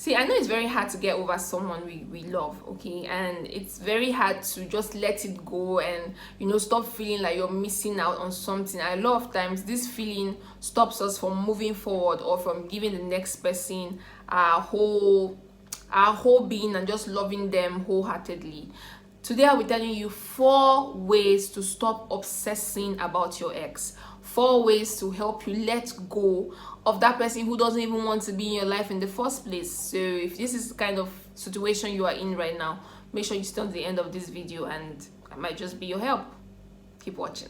See, I know it's very hard to get over someone we love, okay? And it's very hard to just let it go and, stop feeling like you're missing out on something. A lot of times, this feeling stops us from moving forward or from giving the next person our whole being and just loving them wholeheartedly. Today, I'll be telling you 4 ways to stop obsessing about your ex. 4 ways to help you let go of that person who doesn't even want to be in your life in the first place. So if this is the kind of situation you are in right now, make sure you stay on the end of this video and I might just be your help. Keep watching.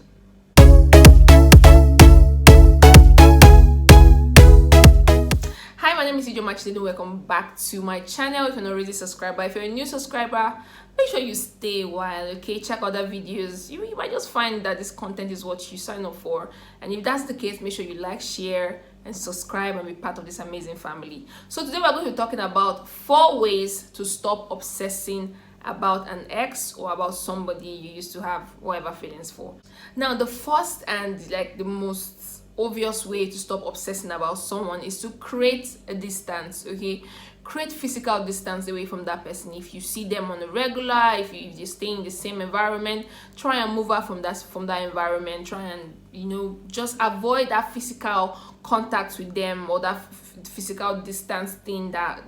Hi, my name is Machide. Welcome back to my channel. If you're not already subscribed, if you're a new subscriber, make sure you stay a while, okay? Check other videos. You might just find that this content is what you sign up for, and if that's the case, make sure you like, share and subscribe and be part of this amazing family. So today we're going to be talking about 4 ways to stop obsessing about an ex or about somebody you used to have whatever feelings for. Now, the first and the most obvious way to stop obsessing about someone is to create a distance, okay? Create physical distance away from that person. If you see them on a regular, if you stay in the same environment, try and move out from that environment. Try and just avoid that physical contact with them, or that physical distance thing, that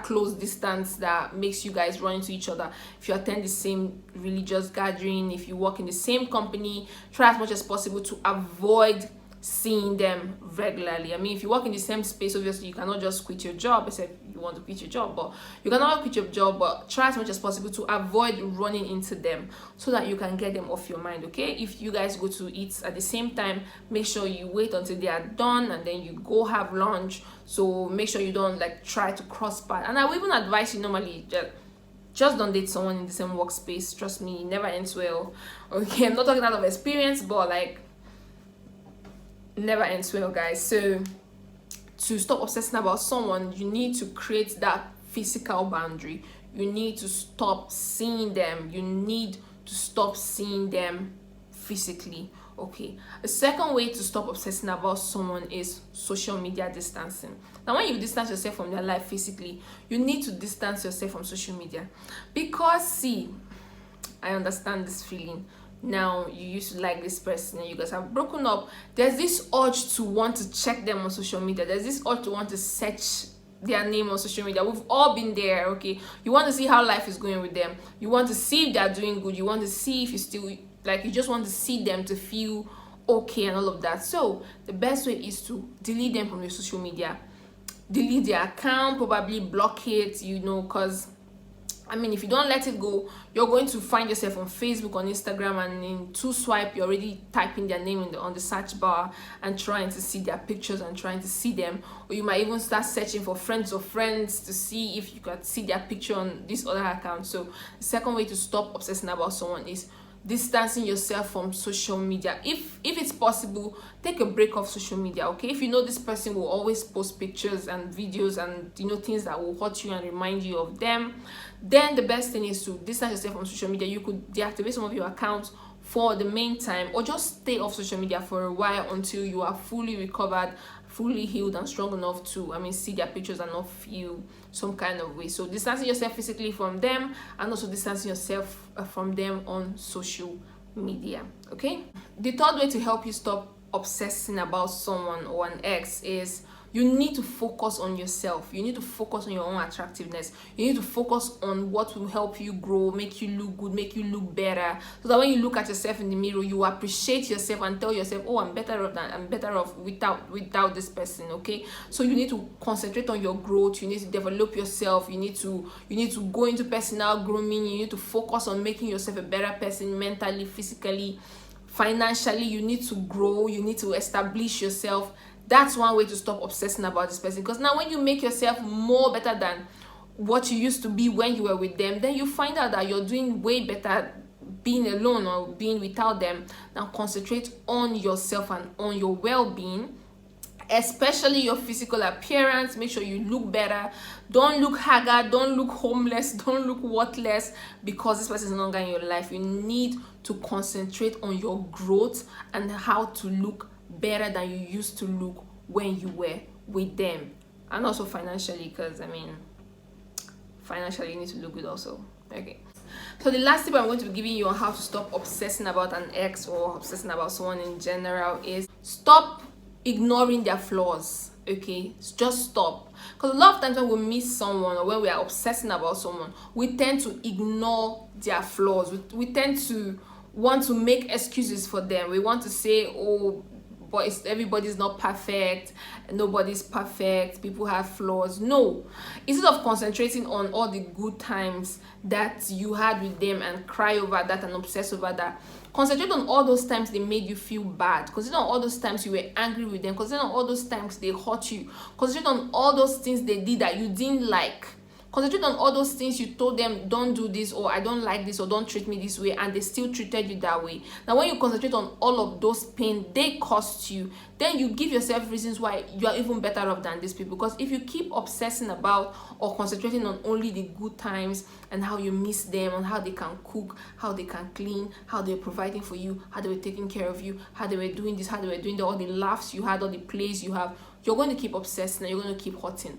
close distance that makes you guys run into each other. If you attend the same religious gathering, if you work in the same company, try as much as possible to avoid seeing them regularly. I mean, if you work in the same space, obviously you cannot just quit your job, except you want to quit your job, but you cannot quit your job, but try as much as possible to avoid running into them so that you can get them off your mind, okay? If you guys go to eat at the same time, make sure you wait until they are done and then you go have lunch. So make sure you don't try to cross paths. And I will even advise you normally just don't date someone in the same workspace. Trust me, it never ends well, okay? I'm not talking out of experience, but never ends well, guys. So to stop obsessing about someone, you need to create that physical boundary. You need to stop seeing them. You need to stop seeing them physically, okay? The second way to stop obsessing about someone is social media distancing. Now, when you distance yourself from their life physically, you need to distance yourself from social media, because see, I understand this feeling. Now, you used to like this person and you guys have broken up. There's this urge to want to check them on social media. There's this urge to want to search their name on social media. We've all been there, okay? You want to see how life is going with them. You want to see if they're doing good. You want to see if you still you just want to see them to feel okay and all of that. So the best way is to delete them from your social media. Delete their account, probably block it, because I mean, if you don't let it go, you're going to find yourself on Facebook, on Instagram, and in 2 swipe, you're already typing their name on the search bar and trying to see their pictures and trying to see them. Or you might even start searching for friends of friends to see if you can see their picture on this other account. So the second way to stop obsessing about someone is distancing yourself from social media. If it's possible, take a break off social media, okay? If you know this person will always post pictures and videos and things that will hurt you and remind you of them, then the best thing is to distance yourself from social media. You could deactivate some of your accounts for the meantime, or just stay off social media for a while until you are fully recovered, fully healed and strong enough to see their pictures and not feel some kind of way. So distancing yourself physically from them, and also distancing yourself from them on social media, okay? The third way to help you stop obsessing about someone or an ex is you need to focus on yourself. You need to focus on your own attractiveness. You need to focus on what will help you grow, make you look good, make you look better, so that when you look at yourself in the mirror, you appreciate yourself and tell yourself, oh, I'm better off without this person, okay? So you need to concentrate on your growth. You need to develop yourself. You need to go into personal grooming. You need to focus on making yourself a better person, mentally, physically, financially. You need to grow. You need to establish yourself. That's one way to stop obsessing about this person, because now when you make yourself more better than what you used to be when you were with them, then you find out that you're doing way better being alone or being without them. Now concentrate on yourself and on your well-being, especially your physical appearance. Make sure you look better. Don't look haggard, don't look homeless, don't look worthless because this person is no longer in your life. You need to concentrate on your growth and how to look better than you used to look when you were with them. and also financially, because I mean, financially you need to look good also. Okay, so the last tip I'm going to be giving you on how to stop obsessing about an ex or obsessing about someone in general is stop ignoring their flaws. Okay, just stop, because a lot of times when we miss someone or when we are obsessing about someone, we tend to ignore their flaws. We tend to want to make excuses for them. We want to say, oh, but everybody's not perfect, nobody's perfect, people have flaws. No, instead of concentrating on all the good times that you had with them and cry over that and obsess over that, concentrate on all those times they made you feel bad. Concentrate on all those times you were angry with them. Concentrate on all those times they hurt you. Concentrate on all those things they did that you didn't like. Concentrate on all those things you told them, don't do this, or I don't like this, or don't treat me this way, and they still treated you that way. Now when you concentrate on all of those pain they cost you, then you give yourself reasons why you are even better off than these people. Because if you keep obsessing about or concentrating on only the good times and how you miss them, on how they can cook, how they can clean, how they were providing for you, how they were taking care of you, how they were doing this, how they were doing that, all the laughs you had, all the plays you have, you're going to keep obsessing and you're going to keep hurting.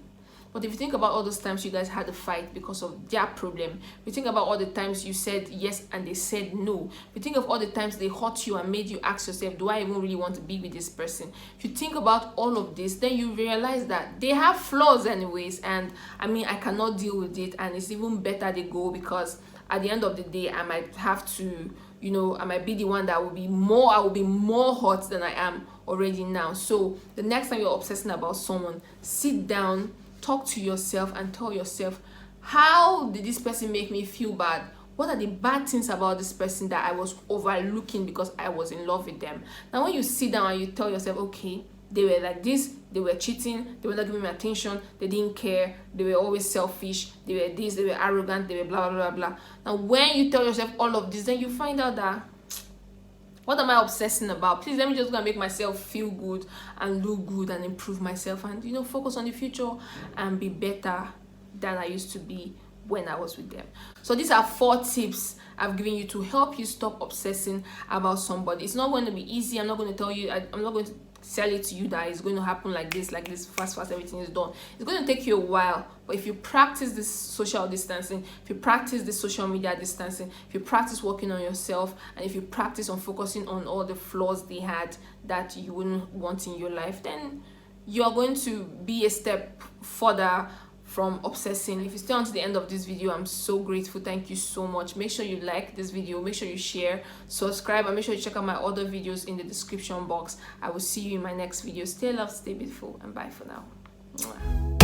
But if you think about all those times you guys had a fight because of their problem, if you think about all the times you said yes and they said no, if you think of all the times they hurt you and made you ask yourself, do I even really want to be with this person? If you think about all of this, then you realize that they have flaws anyways, and I mean, I cannot deal with it, and it's even better they go, because at the end of the day I might have to, you know, I might be the one that I will be more hurt than I am already now. So the next time you're obsessing about someone, sit down, talk to yourself and tell yourself, how did this person make me feel bad? What are the bad things about this person that I was overlooking because I was in love with them? Now when you sit down and you tell yourself, okay, they were like this, they were cheating, they were not giving me attention, they didn't care, they were always selfish, they were this, they were arrogant, they were blah blah blah blah. Now when you tell yourself all of this, then you find out that, what am I obsessing about? Please let me just go and make myself feel good and look good and improve myself, and, you know, focus on the future and be better than I used to be when I was with them. So these are 4 tips I've given you to help you stop obsessing about somebody. It's not going to be easy. I'm not going to tell you, I'm not going to sell it to you that it's going to happen like this, fast, everything is done. It's going to take you a while, but if you practice this social distancing, if you practice this social media distancing, if you practice working on yourself, and if you practice on focusing on all the flaws they had that you wouldn't want in your life, then you're going to be a step further from obsessing. If you stay on to the end of this video, I'm so grateful. Thank you so much. Make sure you like this video, make sure you share, subscribe, and make sure you check out my other videos in the description box. I will see you in my next video. Stay loved, stay beautiful, and bye for now. Mwah.